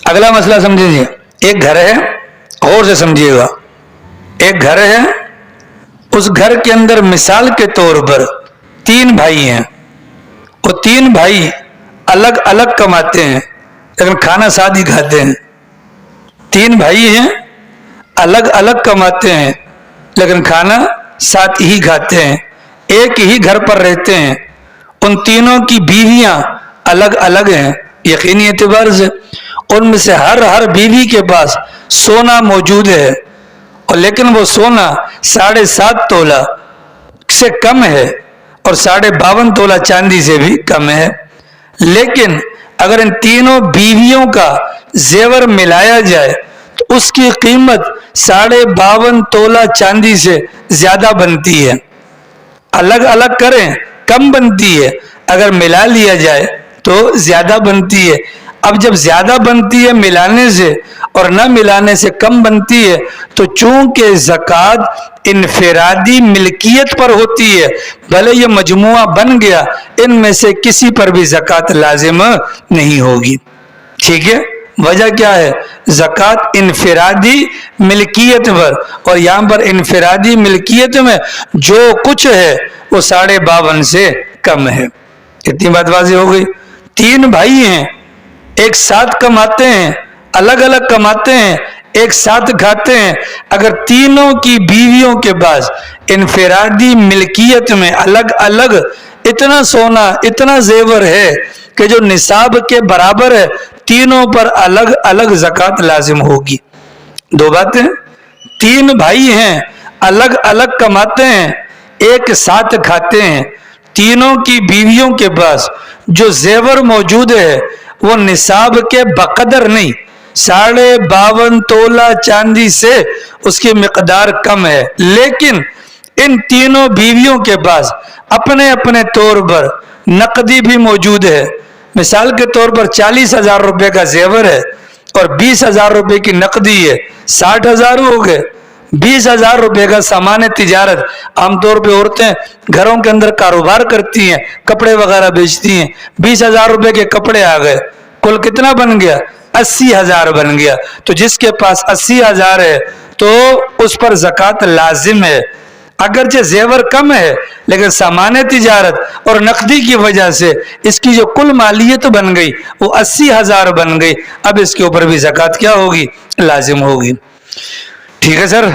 اگلا مسئلہ سمجھیے، ایک گھر ہے، غور سے سمجھیے گا، ایک گھر ہے، اس گھر کے اندر مثال کے طور پر 3 بھائی ہیں، وہ 3 بھائی الگ الگ کماتے ہیں لیکن کھانا ساتھ ہی کھاتے ہیں۔ 3 بھائی ہیں، الگ الگ کماتے ہیں لیکن کھانا ساتھ ہی کھاتے ہیں، ایک ہی گھر پر رہتے ہیں، ان تینوں کی بیویاں الگ الگ ہیں یقینی اعتبار سے، ان میں سے ہر بیوی کے پاس سونا موجود ہے، اور لیکن وہ سونا 7.5 تولہ سے کم ہے اور 52.5 تولہ چاندی سے بھی کم ہے۔ لیکن اگر ان تینوں بیویوں کا زیور ملایا جائے تو اس کی قیمت 52.5 تولہ چاندی سے زیادہ بنتی ہے۔ الگ الگ کریں کم بنتی ہے، اگر ملا لیا جائے تو زیادہ بنتی ہے۔ اب جب زیادہ بنتی ہے ملانے سے اور نہ ملانے سے کم بنتی ہے تو چونکہ زکوٰۃ انفرادی ملکیت پر ہوتی ہے، بھلے یہ مجموعہ بن گیا، ان میں سے کسی پر بھی زکوٰۃ لازم نہیں ہوگی۔ ٹھیک ہے، وجہ کیا ہے؟ زکوٰۃ انفرادی ملکیت پر، اور یہاں پر انفرادی ملکیت میں جو کچھ ہے وہ 52.5 سے کم ہے۔ اتنی بات واضح ہو گئی۔ 3 بھائی ہیں، ایک ساتھ کماتے ہیں، الگ الگ کماتے ہیں، ایک ساتھ کھاتے ہیں، اگر تینوں کی بیویوں کے پاس انفرادی ملکیت میں الگ الگ اتنا سونا اتنا زیور ہے کہ جو نصاب کے برابر ہے، تینوں پر الگ الگ زکوٰۃ لازم ہوگی۔ 2 باتیں، 3 بھائی ہیں، الگ الگ کماتے ہیں، ایک ساتھ کھاتے ہیں، تینوں کی بیویوں کے پاس جو زیور موجود ہے وہ نصاب کے بقدر نہیں، 52.5 تولہ چاندی سے اس کی مقدار کم ہے، لیکن ان تینوں بیویوں کے پاس اپنے اپنے طور پر نقدی بھی موجود ہے۔ مثال کے طور پر 40,000 روپے کا زیور ہے اور 20,000 روپے کی نقدی ہے، 60,000 ہو گئے۔ 20,000 روپے کا سامان تجارت، عام طور پہ عورتیں گھروں کے اندر کاروبار کرتی ہیں، کپڑے وغیرہ بیچتی ہیں، 20,000 روپے کے کپڑے آ گئے، کل کتنا بن گیا؟ 80,000 بن گیا۔ تو جس کے پاس 80,000 ہے تو اس پر زکوٰۃ لازم ہے، اگرچہ زیور کم ہے لیکن سامان تجارت اور نقدی کی وجہ سے اس کی جو کل مالیت بن گئی وہ 80,000 بن گئی، اب اس کے اوپر بھی زکوٰۃ کیا ہوگی؟ لازم ہوگی۔ ٹھیک ہے سر۔